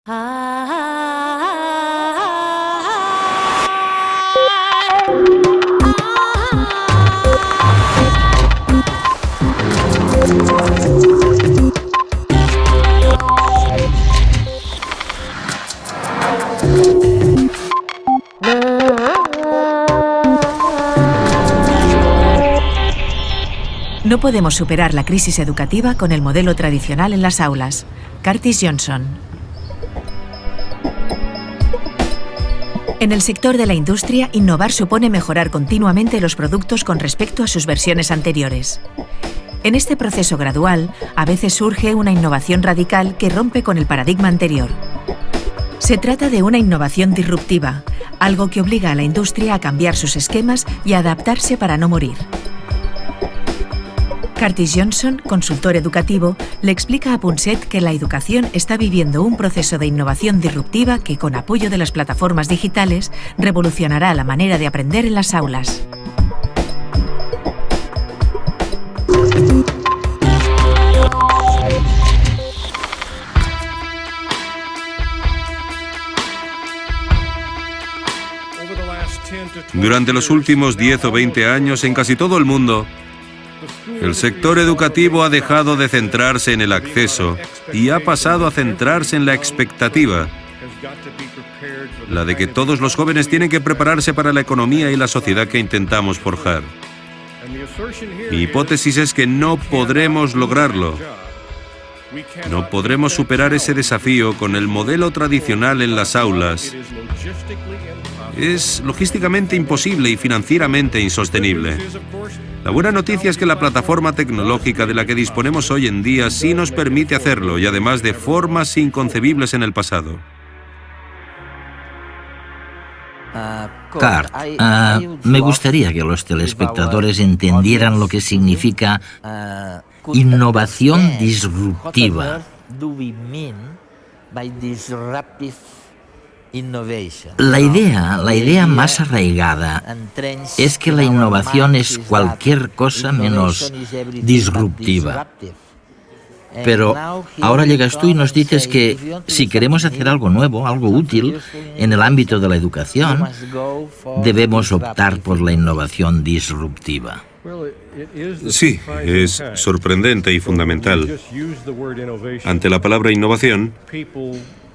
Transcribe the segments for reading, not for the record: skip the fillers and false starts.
No podemos superar la crisis educativa con el modelo tradicional en las aulas. Curtis Johnson. En el sector de la industria, innovar supone mejorar continuamente los productos con respecto a sus versiones anteriores. En este proceso gradual, a veces surge una innovación radical que rompe con el paradigma anterior. Se trata de una innovación disruptiva, algo que obliga a la industria a cambiar sus esquemas y a adaptarse para no morir. Curtis Johnson, consultor educativo, le explica a Punset que la educación está viviendo un proceso de innovación disruptiva que, con apoyo de las plataformas digitales, revolucionará la manera de aprender en las aulas. Durante los últimos 10 o 20 años, en casi todo el mundo, el sector educativo ha dejado de centrarse en el acceso y ha pasado a centrarse en la expectativa, la de que todos los jóvenes tienen que prepararse para la economía y la sociedad que intentamos forjar. Mi hipótesis es que no podremos lograrlo. No podremos superar ese desafío con el modelo tradicional en las aulas. Es logísticamente imposible y financieramente insostenible. La buena noticia es que la plataforma tecnológica de la que disponemos hoy en día sí nos permite hacerlo, y además de formas inconcebibles en el pasado. Cart, me gustaría que los telespectadores entendieran lo que significa innovación disruptiva. La idea más arraigada es que la innovación es cualquier cosa menos disruptiva. Pero ahora llegas tú y nos dices que si queremos hacer algo nuevo, algo útil en el ámbito de la educación, debemos optar por la innovación disruptiva. Sí, es sorprendente y fundamental. Ante la palabra innovación,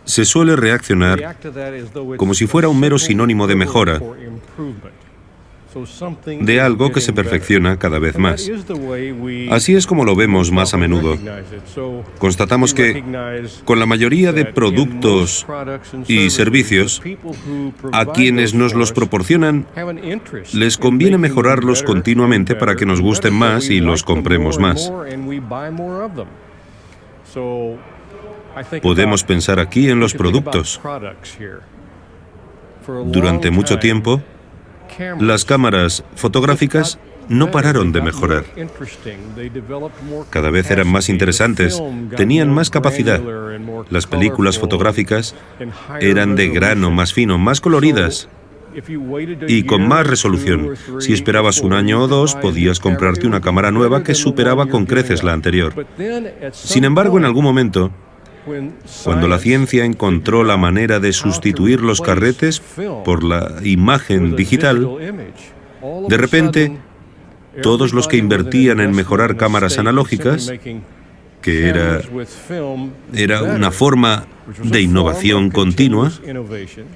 se suele reaccionar como si fuera un mero sinónimo de mejora, de algo que se perfecciona cada vez más. Así es como lo vemos más a menudo. Constatamos que, con la mayoría de productos y servicios, a quienes nos los proporcionan, les conviene mejorarlos continuamente para que nos gusten más y los compremos más. Podemos pensar aquí en los productos. Durante mucho tiempo, las cámaras fotográficas no pararon de mejorar. Cada vez eran más interesantes, tenían más capacidad. Las películas fotográficas eran de grano más fino, más coloridas y con más resolución. Si esperabas un año o dos, podías comprarte una cámara nueva que superaba con creces la anterior. Sin embargo, en algún momento, cuando la ciencia encontró la manera de sustituir los carretes por la imagen digital, de repente, todos los que invertían en mejorar cámaras analógicas, que era una forma de innovación continua,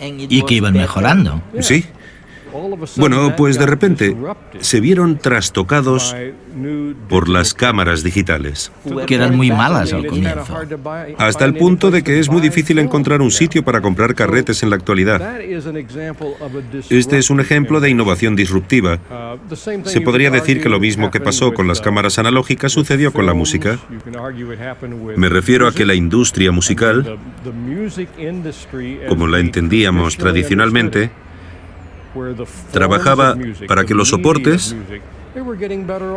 y que iban mejorando. Sí. Bueno, pues de repente se vieron trastocados por las cámaras digitales. Que eran muy malas al comienzo. Hasta el punto de que es muy difícil encontrar un sitio para comprar carretes en la actualidad. Este es un ejemplo de innovación disruptiva. Se podría decir que lo mismo que pasó con las cámaras analógicas sucedió con la música. Me refiero a que la industria musical, como la entendíamos tradicionalmente, trabajaba para que los soportes,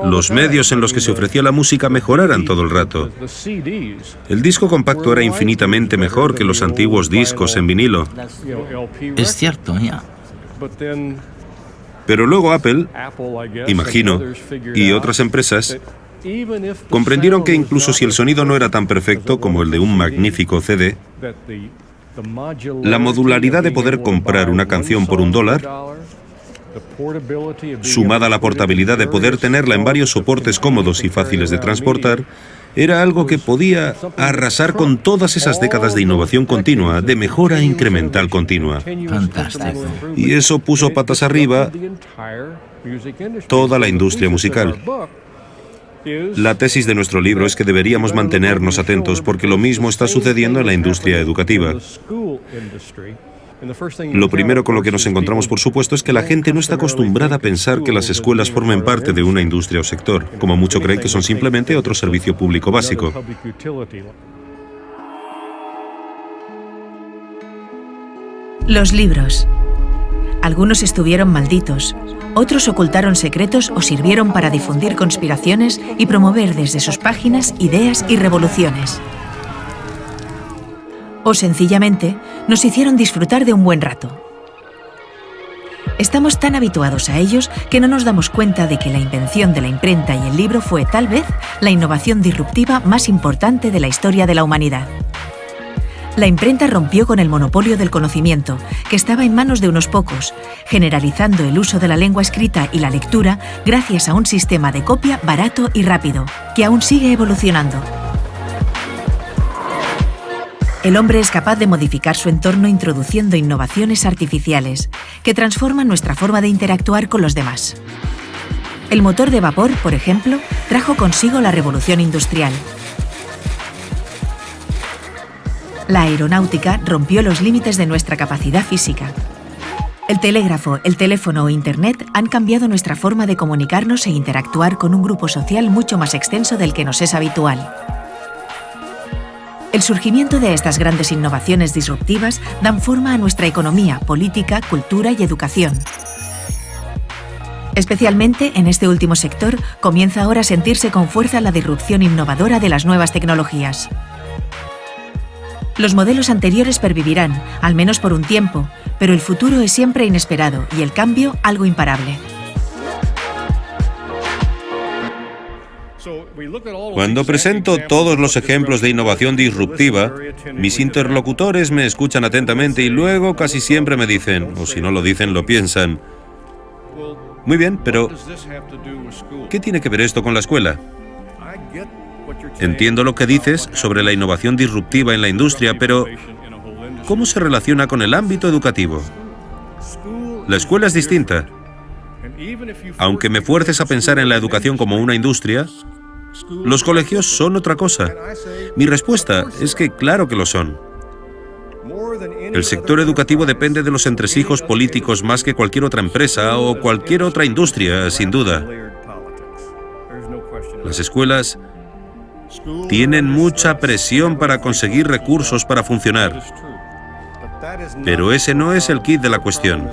los medios en los que se ofrecía la música mejoraran todo el rato. El disco compacto era infinitamente mejor que los antiguos discos en vinilo. Es cierto, ya. Pero luego Apple, imagino, y otras empresas comprendieron que incluso si el sonido no era tan perfecto como el de un magnífico CD, La modularidad de poder comprar una canción por $1, sumada a la portabilidad de poder tenerla en varios soportes cómodos y fáciles de transportar, era algo que podía arrasar con todas esas décadas de innovación continua, de mejora incremental continua. Fantástico. Y eso puso patas arriba toda la industria musical. La tesis de nuestro libro es que deberíamos mantenernos atentos porque lo mismo está sucediendo en la industria educativa. Lo primero con lo que nos encontramos, por supuesto, es que la gente no está acostumbrada a pensar que las escuelas formen parte de una industria o sector. Como mucho creen que son simplemente otro servicio público básico. Los libros. Algunos estuvieron malditos, otros ocultaron secretos o sirvieron para difundir conspiraciones y promover desde sus páginas ideas y revoluciones. O sencillamente nos hicieron disfrutar de un buen rato. Estamos tan habituados a ellos que no nos damos cuenta de que la invención de la imprenta y el libro fue tal vez la innovación disruptiva más importante de la historia de la humanidad. La imprenta rompió con el monopolio del conocimiento, que estaba en manos de unos pocos, generalizando el uso de la lengua escrita y la lectura gracias a un sistema de copia barato y rápido, que aún sigue evolucionando. El hombre es capaz de modificar su entorno introduciendo innovaciones artificiales que transforman nuestra forma de interactuar con los demás. El motor de vapor, por ejemplo, trajo consigo la revolución industrial. La aeronáutica rompió los límites de nuestra capacidad física. El telégrafo, el teléfono o Internet han cambiado nuestra forma de comunicarnos e interactuar con un grupo social mucho más extenso del que nos es habitual. El surgimiento de estas grandes innovaciones disruptivas dan forma a nuestra economía, política, cultura y educación. Especialmente en este último sector, comienza ahora a sentirse con fuerza la disrupción innovadora de las nuevas tecnologías. Los modelos anteriores pervivirán, al menos por un tiempo, pero el futuro es siempre inesperado y el cambio algo imparable. Cuando presento todos los ejemplos de innovación disruptiva, mis interlocutores me escuchan atentamente y luego casi siempre me dicen, o si no lo dicen, lo piensan: muy bien, pero ¿qué tiene que ver esto con la escuela? Entiendo lo que dices sobre la innovación disruptiva en la industria, pero ¿cómo se relaciona con el ámbito educativo? La escuela es distinta. Aunque me fuerces a pensar en la educación como una industria, los colegios son otra cosa. Mi respuesta es que claro que lo son. El sector educativo depende de los entresijos políticos más que cualquier otra empresa o cualquier otra industria, sin duda. Las escuelas tienen mucha presión para conseguir recursos para funcionar. Pero ese no es el quid de la cuestión.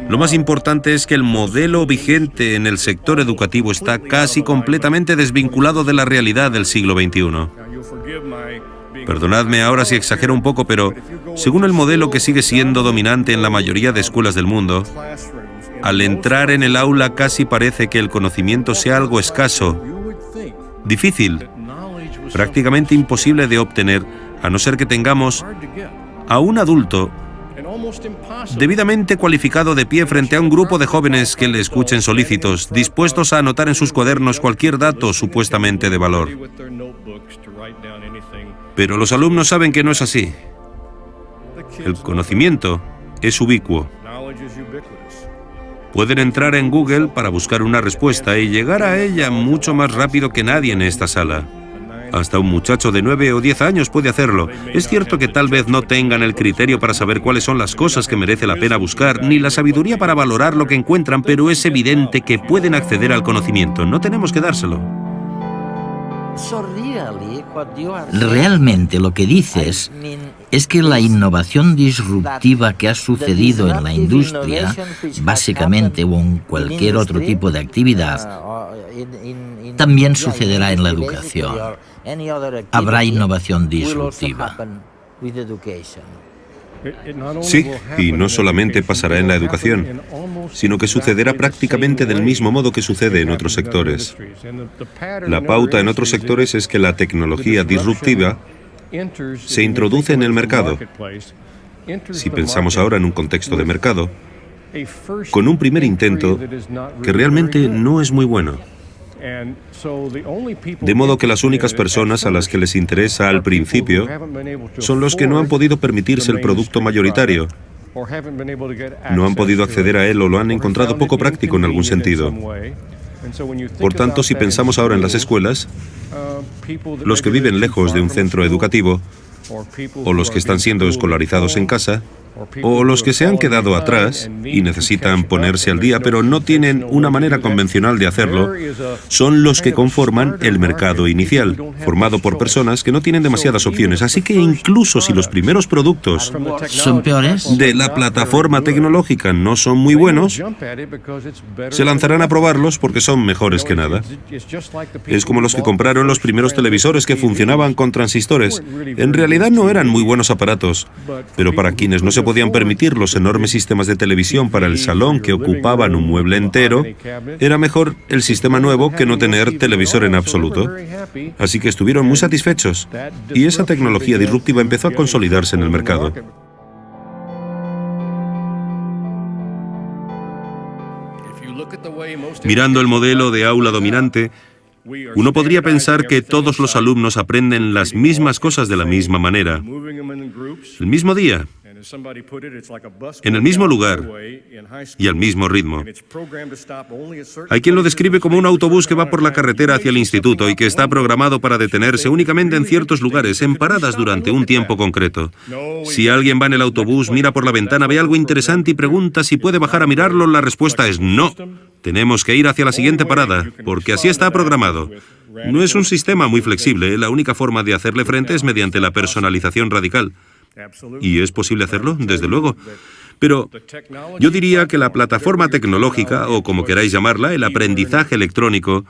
Lo más importante es que el modelo vigente en el sector educativo está casi completamente desvinculado de la realidad del siglo XXI. Perdonadme ahora si exagero un poco, pero según el modelo que sigue siendo dominante en la mayoría de escuelas del mundo, al entrar en el aula casi parece que el conocimiento sea algo escaso, difícil, prácticamente imposible de obtener, a no ser que tengamos a un adulto debidamente cualificado de pie frente a un grupo de jóvenes que le escuchen solícitos, dispuestos a anotar en sus cuadernos cualquier dato supuestamente de valor. Pero los alumnos saben que no es así. El conocimiento es ubicuo. Pueden entrar en Google para buscar una respuesta y llegar a ella mucho más rápido que nadie en esta sala. Hasta un muchacho de 9 o 10 años puede hacerlo. Es cierto que tal vez no tengan el criterio para saber cuáles son las cosas que merece la pena buscar, ni la sabiduría para valorar lo que encuentran, pero es evidente que pueden acceder al conocimiento. No tenemos que dárselo. Realmente lo que dices es que la innovación disruptiva que ha sucedido en la industria, básicamente o en cualquier otro tipo de actividad, también sucederá en la educación. Habrá innovación disruptiva. Sí, y no solamente pasará en la educación, sino que sucederá prácticamente del mismo modo que sucede en otros sectores. La pauta en otros sectores es que la tecnología disruptiva se introduce en el mercado. Si pensamos ahora en un contexto de mercado, con un primer intento que realmente no es muy bueno. De modo que las únicas personas a las que les interesa al principio son los que no han podido permitirse el producto mayoritario, no han podido acceder a él o lo han encontrado poco práctico en algún sentido. Por tanto, si pensamos ahora en las escuelas, los que viven lejos de un centro educativo, o los que están siendo escolarizados en casa, o los que se han quedado atrás y necesitan ponerse al día, pero no tienen una manera convencional de hacerlo, son los que conforman el mercado inicial, formado por personas que no tienen demasiadas opciones. Así que incluso si los primeros productos ¿son peores? de la plataforma tecnológica no son muy buenos, se lanzarán a probarlos porque son mejores que nada. Es como los que compraron los primeros televisores que funcionaban con transistores. En realidad no eran muy buenos aparatos, pero para quienes no se podían permitir los enormes sistemas de televisión para el salón que ocupaban un mueble entero, era mejor el sistema nuevo que no tener televisor en absoluto. Así que estuvieron muy satisfechos y esa tecnología disruptiva empezó a consolidarse en el mercado. Mirando el modelo de aula dominante, uno podría pensar que todos los alumnos aprenden las mismas cosas de la misma manera, el mismo día, en el mismo lugar y al mismo ritmo. Hay quien lo describe como un autobús que va por la carretera hacia el instituto y que está programado para detenerse únicamente en ciertos lugares, en paradas durante un tiempo concreto. Si alguien va en el autobús, mira por la ventana, ve algo interesante y pregunta si puede bajar a mirarlo, la respuesta es no. Tenemos que ir hacia la siguiente parada, porque así está programado. No es un sistema muy flexible, la única forma de hacerle frente es mediante la personalización radical. ¿Y es posible hacerlo? Desde luego. Pero yo diría que la plataforma tecnológica, o como queráis llamarla, el aprendizaje electrónico,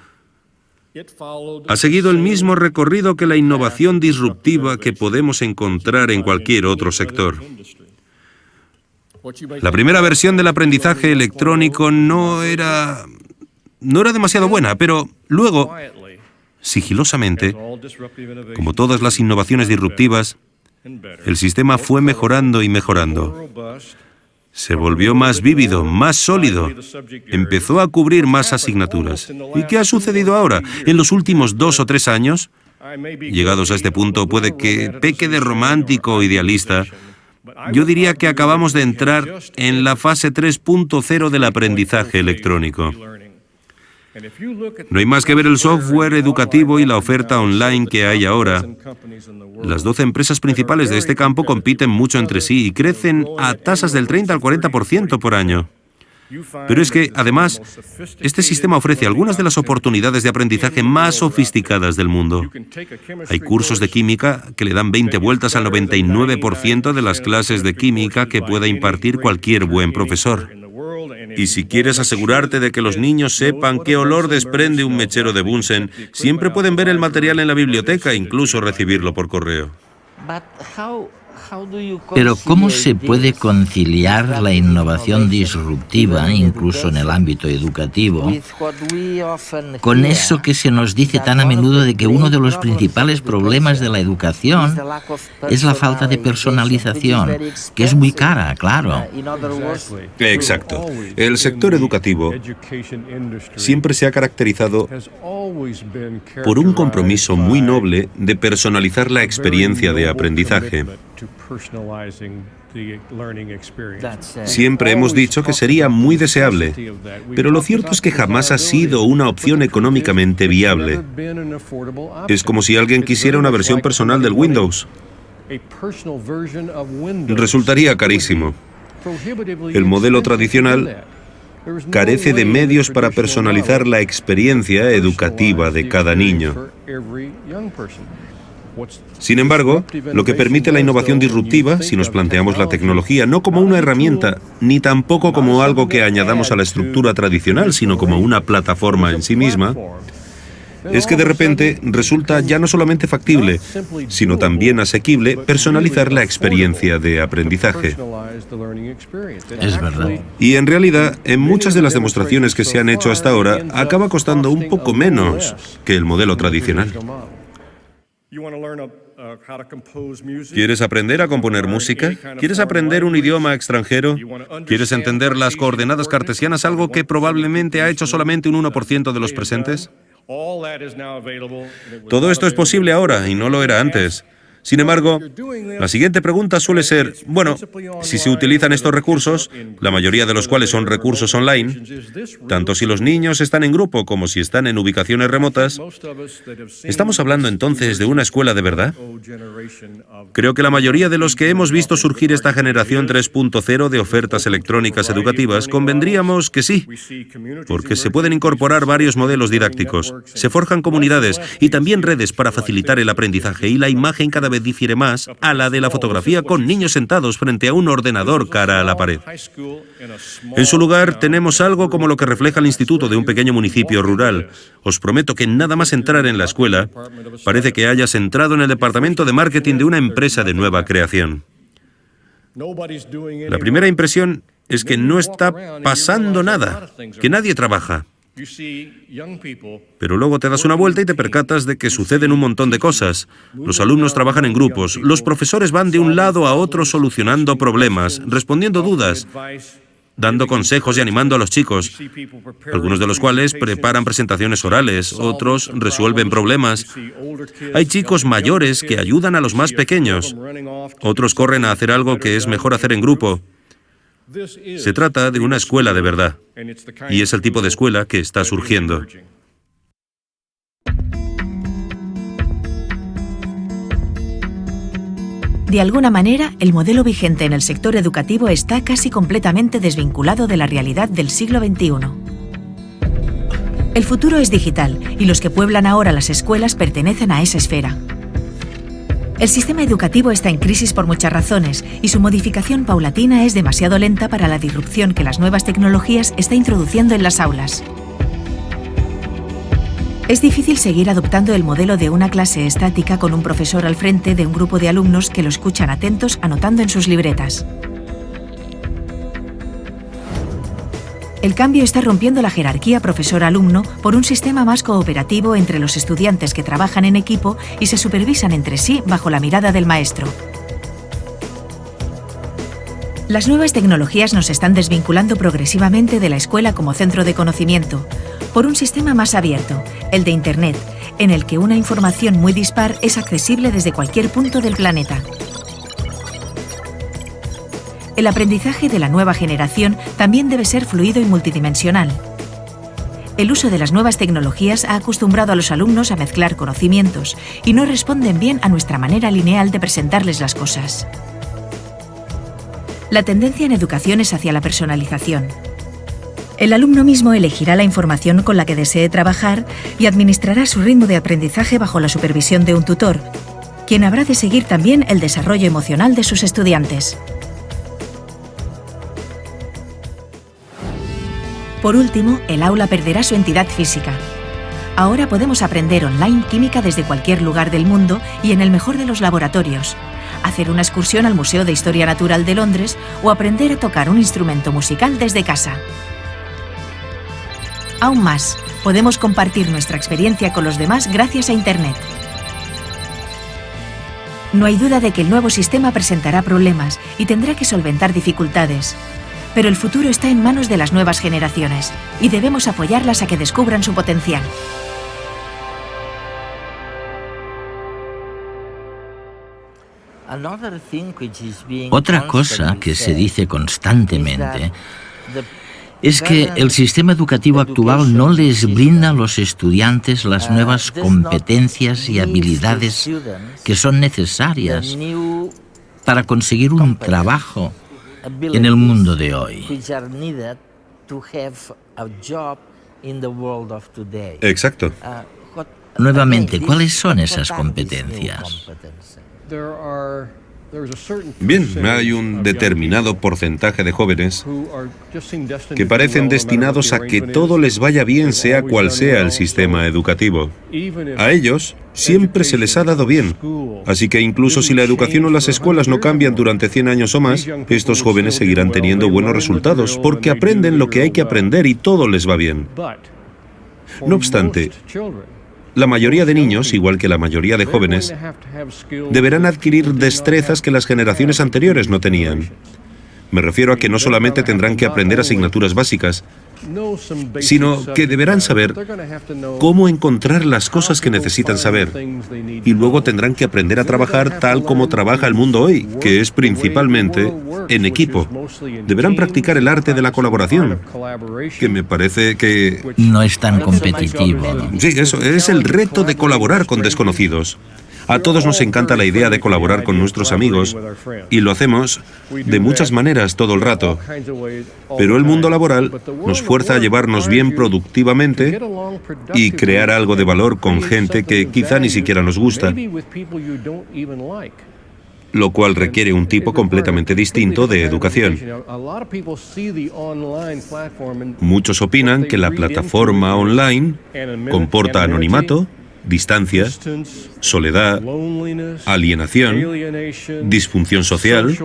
ha seguido el mismo recorrido que la innovación disruptiva que podemos encontrar en cualquier otro sector. La primera versión del aprendizaje electrónico no era demasiado buena, pero luego, sigilosamente, como todas las innovaciones disruptivas, el sistema fue mejorando y mejorando. Se volvió más vívido, más sólido. Empezó a cubrir más asignaturas. ¿Y qué ha sucedido ahora? En los últimos 2 o 3 años, llegados a este punto, puede que peque de romántico o idealista, yo diría que acabamos de entrar en la fase 3.0 del aprendizaje electrónico. No hay más que ver el software educativo y la oferta online que hay ahora. Las 12 empresas principales de este campo compiten mucho entre sí y crecen a tasas del 30 al 40% por año. Pero es que, además, este sistema ofrece algunas de las oportunidades de aprendizaje más sofisticadas del mundo. Hay cursos de química que le dan 20 vueltas al 99% de las clases de química que pueda impartir cualquier buen profesor. Y si quieres asegurarte de que los niños sepan qué olor desprende un mechero de Bunsen, siempre pueden ver el material en la biblioteca e incluso recibirlo por correo. Pero ¿cómo se puede conciliar la innovación disruptiva, incluso en el ámbito educativo, con eso que se nos dice tan a menudo de que uno de los principales problemas de la educación es la falta de personalización, que es muy cara, claro? Exacto. El sector educativo siempre se ha caracterizado por un compromiso muy noble de personalizar la experiencia de aprendizaje. Siempre hemos dicho que sería muy deseable, pero lo cierto es que jamás ha sido una opción económicamente viable. Es como si alguien quisiera una versión personal del Windows. Resultaría carísimo. El modelo tradicional carece de medios para personalizar la experiencia educativa de cada niño. Sin embargo, lo que permite la innovación disruptiva, si nos planteamos la tecnología no como una herramienta, ni tampoco como algo que añadamos a la estructura tradicional, sino como una plataforma en sí misma, es que de repente resulta ya no solamente factible, sino también asequible personalizar la experiencia de aprendizaje. Es verdad. Y en realidad, en muchas de las demostraciones que se han hecho hasta ahora, acaba costando un poco menos que el modelo tradicional. ¿Quieres aprender a componer música? ¿Quieres aprender un idioma extranjero? ¿Quieres entender las coordenadas cartesianas, algo que probablemente ha hecho solamente un 1% de los presentes? Todo esto es posible ahora y no lo era antes. Sin embargo, la siguiente pregunta suele ser, bueno, si se utilizan estos recursos, la mayoría de los cuales son recursos online, tanto si los niños están en grupo como si están en ubicaciones remotas, ¿estamos hablando entonces de una escuela de verdad? Creo que la mayoría de los que hemos visto surgir esta generación 3.0 de ofertas electrónicas educativas convendríamos que sí, porque se pueden incorporar varios modelos didácticos, se forjan comunidades y también redes para facilitar el aprendizaje, y la imagen cada vez difiere más a la de la fotografía con niños sentados frente a un ordenador cara a la pared. En su lugar, tenemos algo como lo que refleja el instituto de un pequeño municipio rural. Os prometo que nada más entrar en la escuela, parece que hayas entrado en el departamento de marketing de una empresa de nueva creación. La primera impresión es que no está pasando nada, que nadie trabaja. Pero luego te das una vuelta y te percatas de que suceden un montón de cosas. Los alumnos trabajan en grupos, los profesores van de un lado a otro solucionando problemas, respondiendo dudas, dando consejos y animando a los chicos, algunos de los cuales preparan presentaciones orales, otros resuelven problemas. Hay chicos mayores que ayudan a los más pequeños, otros corren a hacer algo que es mejor hacer en grupo. Se trata de una escuela de verdad, y es el tipo de escuela que está surgiendo. De alguna manera, el modelo vigente en el sector educativo está casi completamente desvinculado de la realidad del siglo XXI. El futuro es digital, y los que pueblan ahora las escuelas pertenecen a esa esfera. El sistema educativo está en crisis por muchas razones, y su modificación paulatina es demasiado lenta para la disrupción que las nuevas tecnologías está introduciendo en las aulas. Es difícil seguir adoptando el modelo de una clase estática con un profesor al frente de un grupo de alumnos que lo escuchan atentos anotando en sus libretas. El cambio está rompiendo la jerarquía profesor-alumno por un sistema más cooperativo entre los estudiantes que trabajan en equipo y se supervisan entre sí bajo la mirada del maestro. Las nuevas tecnologías nos están desvinculando progresivamente de la escuela como centro de conocimiento, por un sistema más abierto, el de Internet, en el que una información muy dispar es accesible desde cualquier punto del planeta. El aprendizaje de la nueva generación también debe ser fluido y multidimensional. El uso de las nuevas tecnologías ha acostumbrado a los alumnos a mezclar conocimientos y no responden bien a nuestra manera lineal de presentarles las cosas. La tendencia en educación es hacia la personalización. El alumno mismo elegirá la información con la que desee trabajar y administrará su ritmo de aprendizaje bajo la supervisión de un tutor, quien habrá de seguir también el desarrollo emocional de sus estudiantes. Por último, el aula perderá su entidad física. Ahora podemos aprender online química desde cualquier lugar del mundo y en el mejor de los laboratorios, hacer una excursión al Museo de Historia Natural de Londres o aprender a tocar un instrumento musical desde casa. Aún más, podemos compartir nuestra experiencia con los demás gracias a Internet. No hay duda de que el nuevo sistema presentará problemas y tendrá que solventar dificultades. Pero el futuro está en manos de las nuevas generaciones y debemos apoyarlas a que descubran su potencial. Otra cosa que se dice constantemente es que el sistema educativo actual no les brinda a los estudiantes las nuevas competencias y habilidades que son necesarias para conseguir un trabajo en el mundo de hoy. Exacto. Nuevamente, ¿cuáles son esas competencias? Bien, hay un determinado porcentaje de jóvenes que parecen destinados a que todo les vaya bien sea cual sea el sistema educativo. A ellos siempre se les ha dado bien. Así que incluso si la educación o las escuelas no cambian durante 100 años o más, estos jóvenes seguirán teniendo buenos resultados porque aprenden lo que hay que aprender y todo les va bien. No obstante, La mayoría de niños, igual que la mayoría de jóvenes, deberán adquirir destrezas que las generaciones anteriores no tenían. Me refiero a que no solamente tendrán que aprender asignaturas básicas, sino que deberán saber cómo encontrar las cosas que necesitan saber. Y luego tendrán que aprender a trabajar tal como trabaja el mundo hoy, que es principalmente en equipo. Deberán practicar el arte de la colaboración, que me parece que... No es tan competitivo, ¿no? Sí, eso es el reto de colaborar con desconocidos. A todos nos encanta la idea de colaborar con nuestros amigos y lo hacemos de muchas maneras todo el rato. Pero el mundo laboral nos fuerza a llevarnos bien productivamente y crear algo de valor con gente que quizá ni siquiera nos gusta, lo cual requiere un tipo completamente distinto de educación. Muchos opinan que la plataforma online comporta anonimato, distancia, soledad, alienación, disfunción social,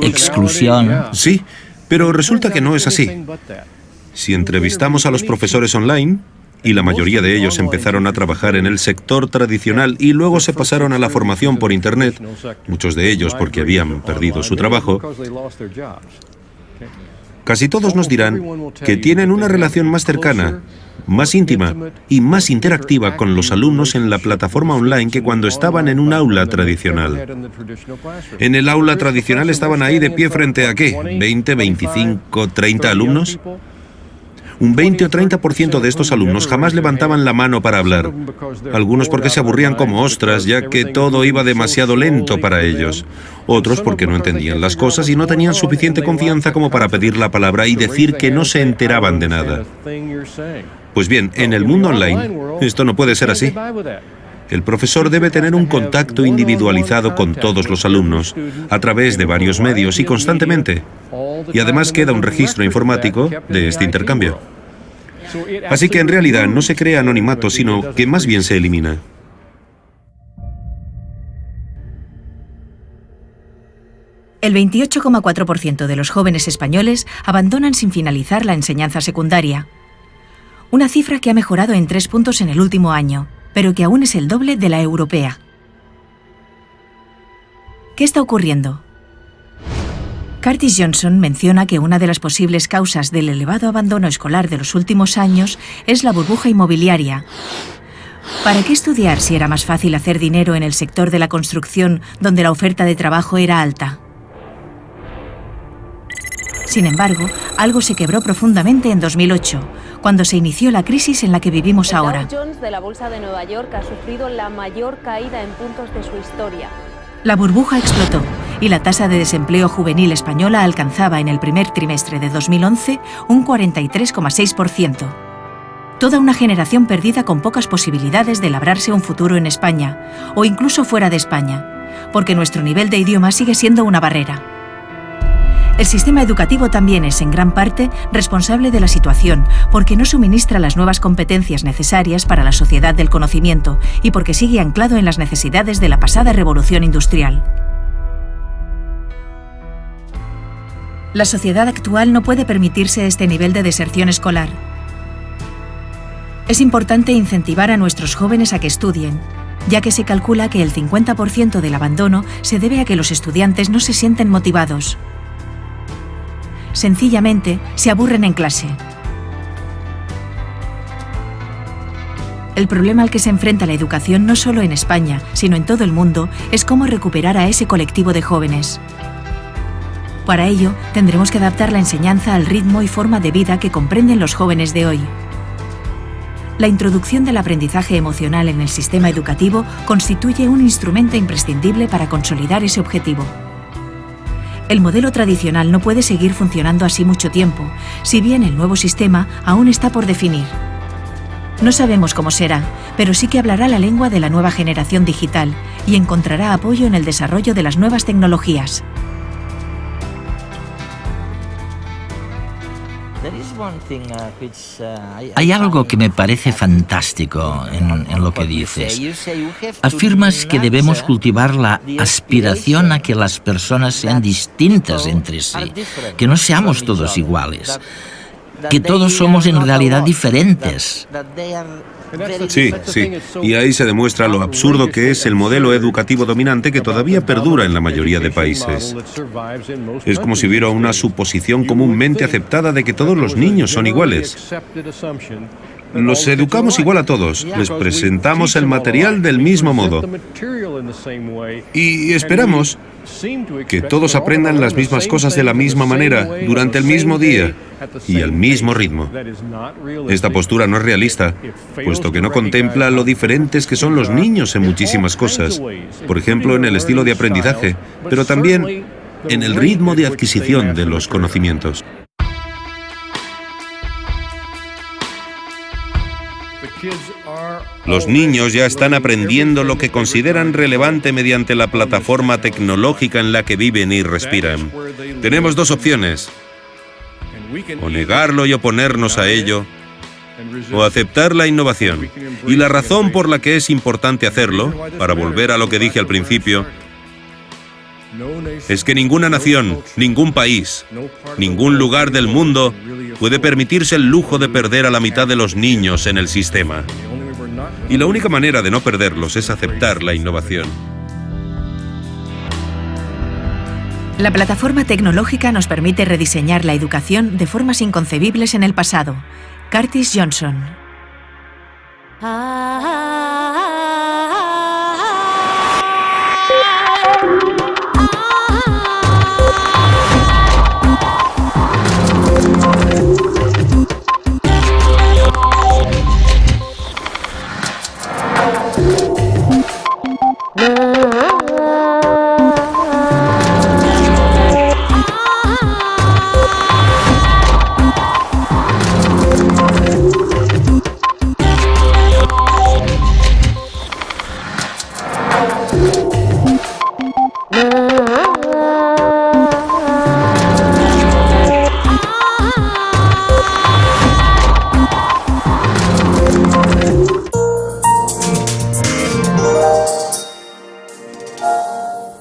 exclusión. Sí, pero resulta que no es así. Si entrevistamos a los profesores online, y la mayoría de ellos empezaron a trabajar en el sector tradicional y luego se pasaron a la formación por Internet, muchos de ellos porque habían perdido su trabajo, casi todos nos dirán que tienen una relación más cercana, más íntima y más interactiva con los alumnos en la plataforma online que cuando estaban en un aula tradicional. En el aula tradicional estaban ahí de pie frente a ¿qué? ¿20, 25, 30 alumnos? Un 20 o 30% de estos alumnos jamás levantaban la mano para hablar. Algunos porque se aburrían como ostras, ya que todo iba demasiado lento para ellos. Otros porque no entendían las cosas y no tenían suficiente confianza como para pedir la palabra y decir que no se enteraban de nada. Pues bien, en el mundo online, esto no puede ser así. El profesor debe tener un contacto individualizado con todos los alumnos, a través de varios medios y constantemente. Y además queda un registro informático de este intercambio. Así que en realidad no se crea anonimato, sino que más bien se elimina. El 28,4% de los jóvenes españoles abandonan sin finalizar la enseñanza secundaria. Una cifra que ha mejorado en 3 puntos en el último año, pero que aún es el doble de la europea. ¿Qué está ocurriendo? Curtis Johnson menciona que una de las posibles causas del elevado abandono escolar de los últimos años es la burbuja inmobiliaria. ¿Para qué estudiar si era más fácil hacer dinero en el sector de la construcción, donde la oferta de trabajo era alta? Sin embargo, algo se quebró profundamente en 2008, cuando se inició la crisis en la que vivimos ahora. El Dow Jones de la Bolsa de Nueva York ha sufrido la mayor caída en puntos de su historia. La burbuja explotó y la tasa de desempleo juvenil española alcanzaba en el primer trimestre de 2011 un 43,6%. Toda una generación perdida con pocas posibilidades de labrarse un futuro en España, o incluso fuera de España, porque nuestro nivel de idioma sigue siendo una barrera. El sistema educativo también es, en gran parte, responsable de la situación, porque no suministra las nuevas competencias necesarias para la sociedad del conocimiento y porque sigue anclado en las necesidades de la pasada revolución industrial. La sociedad actual no puede permitirse este nivel de deserción escolar. Es importante incentivar a nuestros jóvenes a que estudien, ya que se calcula que el 50% del abandono se debe a que los estudiantes no se sienten motivados. Sencillamente, se aburren en clase. El problema al que se enfrenta la educación no solo en España, sino en todo el mundo, es cómo recuperar a ese colectivo de jóvenes. Para ello, tendremos que adaptar la enseñanza al ritmo y forma de vida que comprenden los jóvenes de hoy. La introducción del aprendizaje emocional en el sistema educativo constituye un instrumento imprescindible para consolidar ese objetivo. El modelo tradicional no puede seguir funcionando así mucho tiempo, si bien el nuevo sistema aún está por definir. No sabemos cómo será, pero sí que hablará la lengua de la nueva generación digital y encontrará apoyo en el desarrollo de las nuevas tecnologías. Hay algo que me parece fantástico en lo que dices. Afirmas que debemos cultivar la aspiración a que las personas sean distintas entre sí, que no seamos todos iguales. que todos somos en realidad diferentes. Sí, sí. Y ahí se demuestra lo absurdo que es el modelo educativo dominante que todavía perdura en la mayoría de países. Es como si hubiera una suposición comúnmente aceptada de que todos los niños son iguales. Los educamos igual a todos, les presentamos el material del mismo modo. Y esperamos que todos aprendan las mismas cosas de la misma manera, durante el mismo día y al mismo ritmo. Esta postura no es realista, puesto que no contempla lo diferentes que son los niños en muchísimas cosas. Por ejemplo, en el estilo de aprendizaje, pero también en el ritmo de adquisición de los conocimientos. Los niños ya están aprendiendo lo que consideran relevante mediante la plataforma tecnológica en la que viven y respiran. Tenemos dos opciones: o negarlo y oponernos a ello, o aceptar la innovación. Y la razón por la que es importante hacerlo, para volver a lo que dije al principio, es que ninguna nación, ningún país, ningún lugar del mundo puede permitirse el lujo de perder a la mitad de los niños en el sistema. Y la única manera de no perderlos es aceptar la innovación. La plataforma tecnológica nos permite rediseñar la educación de formas inconcebibles en el pasado. Curtis Johnson.